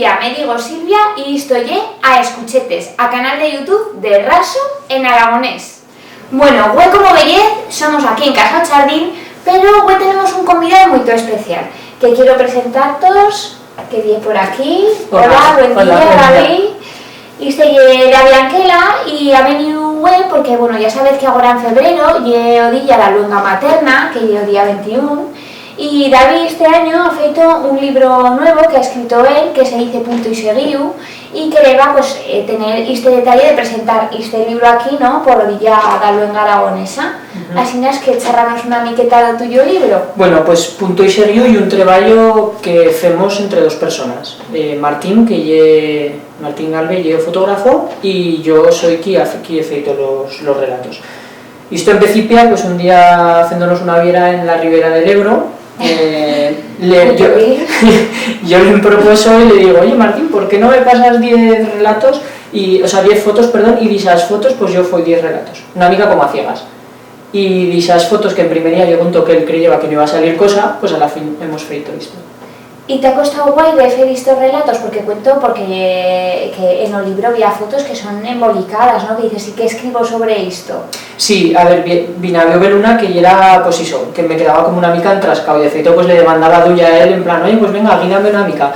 Silvia, me digo Silvia y estoy a Escuchetes, a canal de YouTube de Raso en aragonés. Bueno, hoy como veréis, somos aquí en Casa Chardín, pero hoy tenemos un convidado muy especial, que quiero presentar todos, que viene por aquí. Hola, buen día, David. Y de Avianquela y ha venido porque, bueno, ya sabéis que ahora en febrero lle o día la luenga materna, que lle o día 21, y David este año ha feito un libro nuevo que ha escrito él, que se dice Punto y Seguiu, y que le va pues, tener este detalle de presentar este libro aquí, ¿no?, por o día da luenga aragonesa. Así es que charramos una miqueta do tuyo libro. Bueno, pues Punto y Seguiu y un treballo que hacemos entre dos personas. Martín, Martín Galve, lle o fotógrafo, y yo soy qui he feito los relatos. Isto en principio, pues un día haciéndonos una viera en la ribera del Ebro, yo le propuso y le digo, oye Martín, ¿por qué no me pasas 10 relatos, o sea, 10 fotos, perdón, y de esas fotos pues yo fui 10 relatos, una mica como a ciegas. Y de esas fotos que en primería yo junto que él creyera que no iba a salir cosa, pues a la fin hemos feito esto. ¿Y te ha costado guay de hacer estos relatos? Porque que en el libro había fotos que son embolicadas, ¿no? Que dices, ¿y qué escribo sobre esto? Sí, a ver, vine a ver una que era, pues eso, que me quedaba como una mica entrascado, y de feito pues le demandaba a Duya a él, en plan, oye, pues venga, guídame una mica.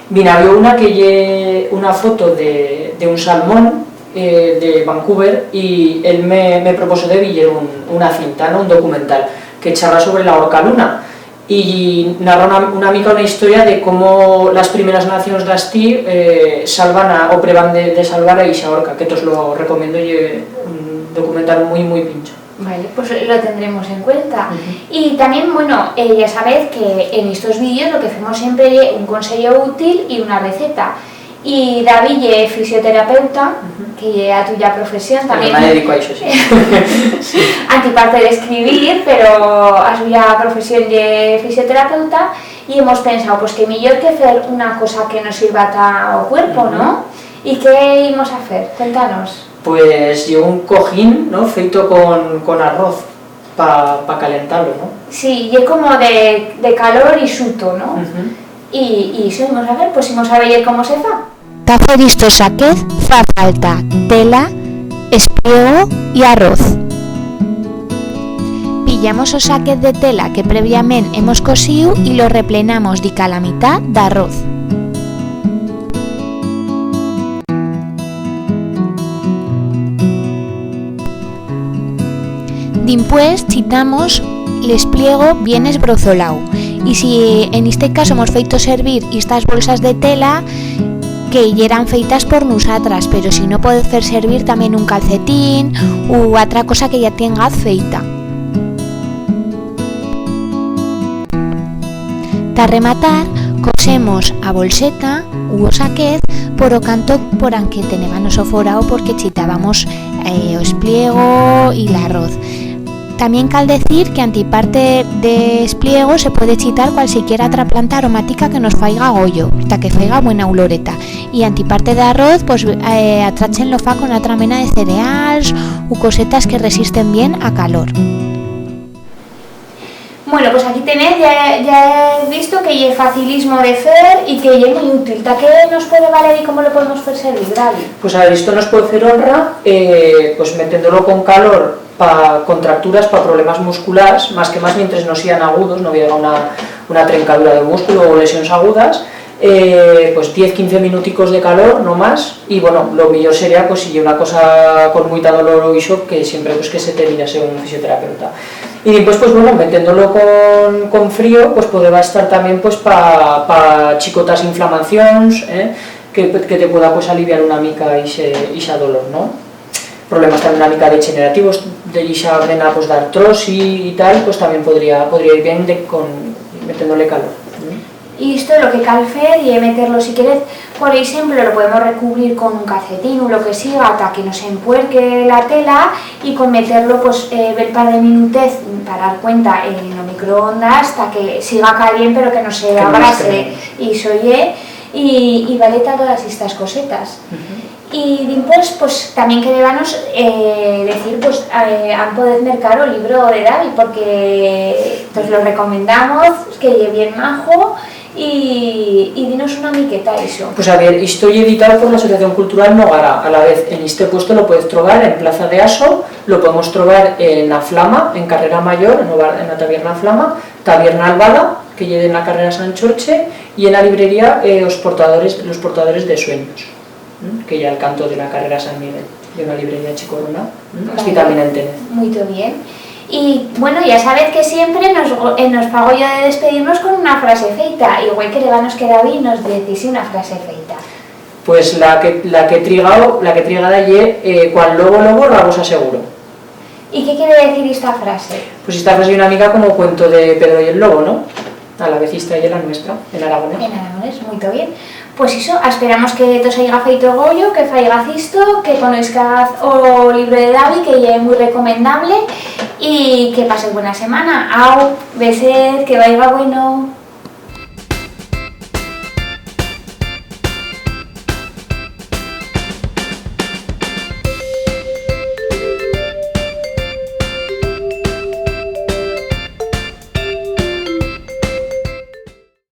Vine a ver una que lle una foto de un salmón de Vancouver, y él me propuso de ver una cinta, ¿no?, un documental, que charla sobre la orca luna. Y narra una mica una historia de cómo las primeras naciones de Asti salvan o prevan de salvar a esa orca, que os lo recomiendo, y un documental muy pincho. Vale, pues lo tendremos en cuenta. Y también, bueno, ya sabéis que en estos vídeos lo que hacemos siempre es un consejo útil y una receta. Y David es fisioterapeuta, que es a tuya profesión también. Me dedico a eso, sí. Sí. Antiparte de escribir, pero a suya profesión es fisioterapeuta, y hemos pensado pues que mejor que hacer una cosa que nos sirva al cuerpo, ¿no? ¿Y qué íbamos a hacer? Cuéntanos. Pues yo un cojín, ¿no?, feito con arroz para calentarlo, ¿no? Sí, y es como de calor y suto, ¿no? Y eso íbamos a ver, pues íbamos a ver cómo se fa. Para hacer estos saquez fa falta tela, espliego y arroz. Pillamos os saquez de tela que previamente hemos cosido y lo replenamos de la mitad de arroz. Dimpués chitamos l'espliego bien esbrozolao, y si en este caso hemos feito servir estas bolsas de tela que ya eran feitas por nosotras, pero si no puede hacer servir también un calcetín u otra cosa que ya tenga feita. Ta rematar, cosemos a bolseta u o saquez por o canto por anque tenébanos o forao porque chitábamos o espliego y el arroz. También cal decir que antiparte de espliego se puede chitar cualquiera otra planta aromática que nos faiga goyo, hasta que faiga buena oloreta. Y antiparte de arroz, pues atráchenlo fa con otra mena de cereales u cosetas que resisten bien a calor. Bueno, pues aquí tenéis, ya he visto que es facilismo de hacer y que es muy útil. ¿Ta qué nos puede valer y cómo lo podemos hacer servir, David? Pues a ver, esto nos puede hacer honra, pues metiéndolo con calor para contracturas, para problemas musculares, más mientras no sean agudos, no hubiera una trencadura de músculo o lesiones agudas, pues 10-15 minuticos de calor, no más, y bueno, lo mejor sería pues si hay una cosa con mucha dolor o iso, que siempre pues que se te mirase un fisioterapeuta. Y después pues bueno, metiéndolo con frío, pues podrá estar también pues para chicotas inflamaciones, que te pueda pues aliviar una mica ese dolor, ¿no? Problemas también una mica degenerativos, de esa vena pues de artrosis y tal, pues también podría ir bien metiéndole calor. Y esto lo que cal hacer y meterlo, si queréis, por ejemplo, lo podemos recubrir con un calcetín o lo que siga hasta que nos empuerque la tela, y con meterlo pues ver par de minutos para dar cuenta en los microondas hasta que siga caliente pero que no se abrase y soye, y vale todas estas cosetas. Y después pues también queríamos decir pues han podido mercar el libro de David, porque pues lo recomendamos, que es bien majo y dinos una miqueta eso. Pues a ver, estoy editado por la Asociación Cultural Nogara, a la vez en este puesto lo puedes trobar en Plaza de Aso, lo podemos trobar en la Flama, en Carrera Mayor, en la Taberna Flama, Taberna Albada, que lleve en la Carrera San Chorche, y en la librería los portadores de sueños, que ya el canto de la Carrera San Miguel, de una librería chicorona, así también en Tenez. Muy bien. Y bueno, ya sabéis que siempre nos pago yo de despedirnos con una frase feita, igual que nos queda bien nos decís una frase feita. Pues la que triga de ayer, cual lobo, rabos aseguro. ¿Y qué quiere decir esta frase? Pues esta frase es una amiga como cuento de Pedro y el Lobo, ¿no? A la vez esta y la nuestra, en aragonés. En aragonés, muy bien. Pues eso, esperamos que tos haya feito goyo, que faigaz isto, que conozcaz o libro de David, que ya es muy recomendable, y que paséis buena semana. Au, besed, que vaya bueno.